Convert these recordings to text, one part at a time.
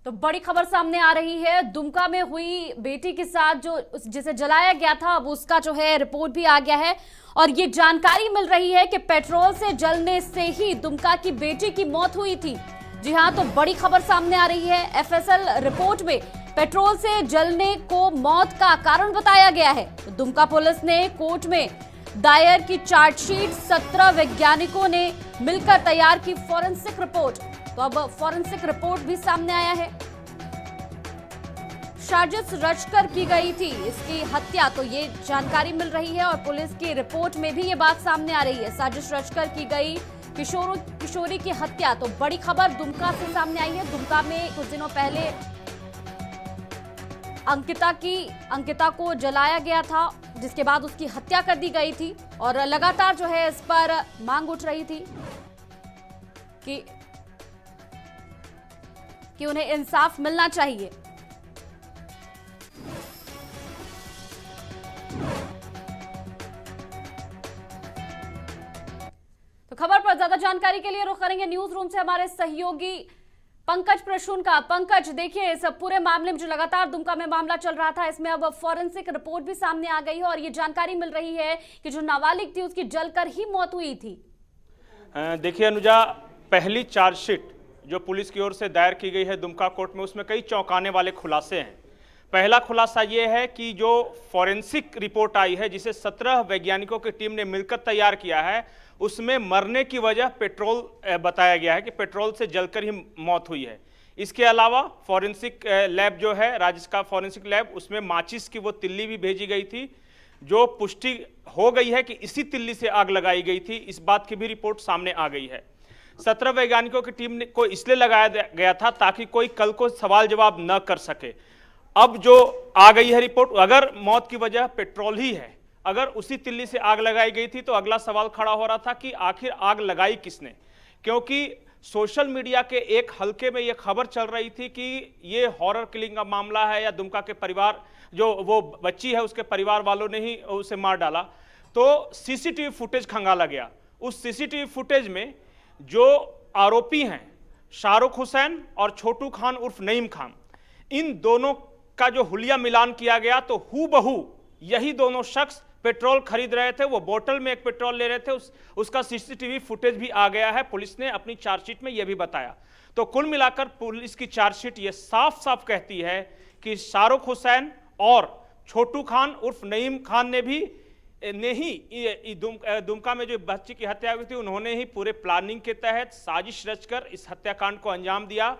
तो बड़ी खबर सामने आ रही है। दुमका में हुई बेटी के साथ जो जिसे जलाया गया था, अब उसका जो है रिपोर्ट भी आ गया है और ये जानकारी मिल रही है कि पेट्रोल से जलने से ही दुमका की बेटी की मौत हुई थी। जी हां, तो बड़ी खबर सामने आ रही है। एफएसएल रिपोर्ट में पेट्रोल से जलने को मौत का कारण बताया गया है। तो दुमका पुलिस ने कोर्ट में दायर की चार्जशीट 17 वैज्ञानिकों ने मिलकर तैयार की फॉरेंसिक रिपोर्ट। तो अब फॉरेंसिक रिपोर्ट भी सामने आया है। साजिश रचकर की गई थी इसकी हत्या, तो ये जानकारी मिल रही है और पुलिस की रिपोर्ट में भी ये बात सामने आ रही है। साजिश रचकर की गई किशोरी की हत्या, तो बड़ी खबर दुमका से सामने आई है। दुमका में कुछ दिनों पहले अंकिता को जलाया गया था, जिसके बाद उसकी हत्या कर दी गई थी और लगातार जो है इस पर मांग उठ रही थी कि उन्हें इंसाफ मिलना चाहिए। तो खबर पर ज्यादा जानकारी के लिए रुख करेंगे न्यूज रूम से हमारे सहयोगी पंकज प्रसून का। पंकज, देखिए इस पूरे मामले में जो लगातार दुमका में मामला चल रहा था, इसमें अब फॉरेंसिक रिपोर्ट भी सामने आ गई है और ये जानकारी मिल रही है कि जो नाबालिग थी उसकी जलकर ही मौत हुई थी। देखिए अनुजा, पहली चार्जशीट जो पुलिस की ओर से दायर की गई है दुमका कोर्ट में, उसमें कई चौंकाने वाले खुलासे हैं। पहला खुलासा ये है कि जो फॉरेंसिक रिपोर्ट आई है, जिसे 17 वैज्ञानिकों की टीम ने मिलकर तैयार किया है, उसमें मरने की वजह पेट्रोल बताया गया है कि पेट्रोल से जलकर ही मौत हुई है। इसके अलावा फॉरेंसिक लैब जो है, राज्य का फॉरेंसिक लैब, उसमें माचिस की वो तिल्ली भी भेजी गई थी, जो पुष्टि हो गई है कि इसी तिल्ली से आग लगाई गई थी। इस बात की भी रिपोर्ट सामने आ गई है। 17 वैज्ञानिकों की टीम को इसलिए लगाया गया था ताकि कोई कल को सवाल जवाब न कर सके। अब जो आ गई है रिपोर्ट, अगर मौत की वजह पेट्रोल ही है, अगर उसी तिल्ली से आग लगाई गई थी, तो अगला सवाल खड़ा हो रहा था कि आखिर आग लगाई किसने। क्योंकि सोशल मीडिया के एक हलके में यह खबर चल रही थी कि ये हॉरर किलिंग का मामला है या दुमका के परिवार, जो वो बच्ची है उसके परिवार वालों ने ही उसे मार डाला। तो सीसीटीवी फुटेज खंगाला गया। उस सीसीटीवी फुटेज में जो आरोपी हैं, शाहरुख हुसैन और छोटू खान उर्फ नईम खान, इन दोनों का जो हुलिया मिलान किया गया, तो हूबहू यही दोनों शख्स पेट्रोल खरीद रहे थे। वो बोतल में एक पेट्रोल ले रहे थे, उसका सीसीटीवी फुटेज भी आ गया है। पुलिस ने अपनी चार्जशीट में यह भी बताया। तो कुल मिलाकर पुलिस की चार्जशीट ये साफ साफ कहती है कि शाहरुख हुसैन और छोटू खान उर्फ नईम खान ने ही दुमका में जो बच्ची की हत्या हुई थी, उन्होंने ही पूरे प्लानिंग के तहत साजिश रचकर इस हत्याकांड को अंजाम दिया।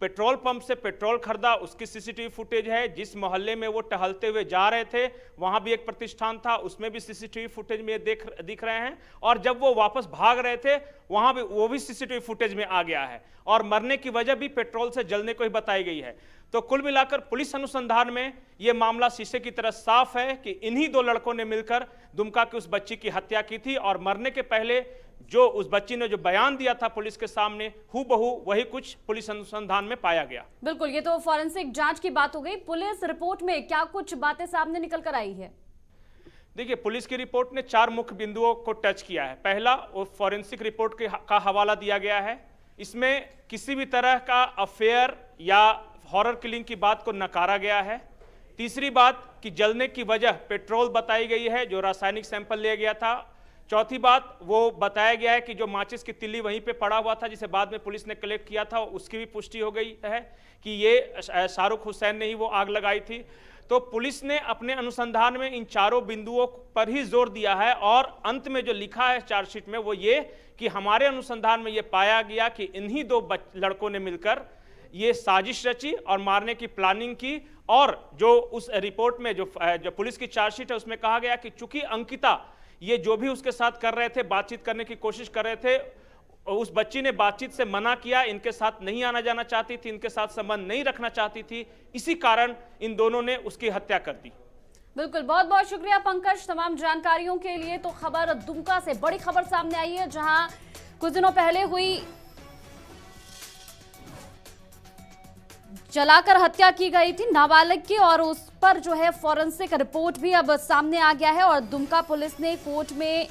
पेट्रोल पंप से पेट्रोल खरीदा, उसकी सीसीटीवी फुटेज है। जिस मोहल्ले में वो टहलते हुए जा रहे थे, वहां भी एक प्रतिष्ठान था, उसमें भी सीसीटीवी फुटेज में दिख रहे हैं। और जब वो वापस भाग रहे थे, वहां भी वो भी सीसीटीवी फुटेज में आ गया है। और मरने की वजह भी पेट्रोल से जलने को ही बताई गई है। तो कुल मिलाकर पुलिस अनुसंधान में यह मामला शीशे की तरह साफ है कि इन्हीं दो लड़कों ने मिलकर दुमका की उस बच्ची की हत्या की थी। और मरने के पहले जो उस बच्ची ने जो बयान दिया था पुलिस के सामने, हूबहू वही कुछ पुलिस अनुसंधान में पाया गया। बिल्कुल, ये तो फॉरेंसिक जांच की बात हो गई। पुलिस रिपोर्ट में क्या कुछ बातें सामने निकल कर आई है? देखिए, पुलिस की रिपोर्ट ने 4 मुख्य बिंदुओं को टच किया है। पहला, वो फॉरेंसिक रिपोर्ट का हवाला दिया गया है। इसमें किसी भी तरह का अफेयर या हॉरर किलिंग की बात को नकारा गया है। तीसरी बात कि जलने की वजह पेट्रोल बताई गई है, जो रासायनिक सैंपल लिया गया था। चौथी बात, वो बताया गया है कि जो माचिस की तिल्ली वहीं पे पड़ा हुआ था, जिसे बाद में पुलिस ने कलेक्ट किया था, उसकी भी पुष्टि हो गई है कि ये शाहरुख हुसैन ने ही वो आग लगाई थी। तो पुलिस ने अपने अनुसंधान में इन चारों बिंदुओं पर ही जोर दिया है। और अंत में जो लिखा है चार्जशीट में, वो ये कि हमारे अनुसंधान में ये पाया गया कि इन्हीं दो लड़कों ने मिलकर ये साजिश रची और मारने की प्लानिंग की। और जो उस रिपोर्ट में जो पुलिस की चार्जशीट है, उसमें कहा गया कि चूंकि अंकिता ये जो भी उसके साथ कर रहे थे, बातचीत करने की कोशिश कर रहे थे, उस बच्ची ने बातचीत से मना किया, इनके साथ नहीं आना जाना चाहती थी, इनके साथ संबंध नहीं रखना चाहती थी, इसी कारण इन दोनों ने उसकी हत्या कर दी। बिल्कुल, बहुत बहुत शुक्रिया पंकज तमाम जानकारियों के लिए। तो खबर दुमका से बड़ी खबर सामने आई है, जहां कुछ दिनों पहले हुई जलाकर हत्या की गई थी नाबालिग की, और उस पर जो है फॉरेंसिक रिपोर्ट भी अब सामने आ गया है। और दुमका पुलिस ने कोर्ट में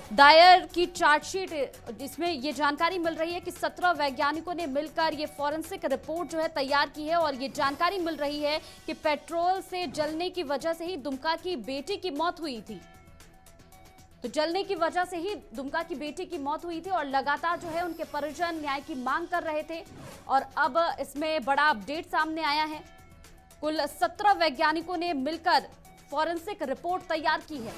दायर की चार्जशीट, जिसमें ये जानकारी मिल रही है कि 17 वैज्ञानिकों ने मिलकर ये फॉरेंसिक रिपोर्ट जो है तैयार की है और ये जानकारी मिल रही है कि पेट्रोल से जलने की वजह से ही दुमका की बेटी की मौत हुई थी। तो जलने की वजह से ही दुमका की बेटी की मौत हुई थी और लगातार जो है उनके परिजन न्याय की मांग कर रहे थे और अब इसमें बड़ा अपडेट सामने आया है। कुल 17 वैज्ञानिकों ने मिलकर फॉरेंसिक रिपोर्ट तैयार की है।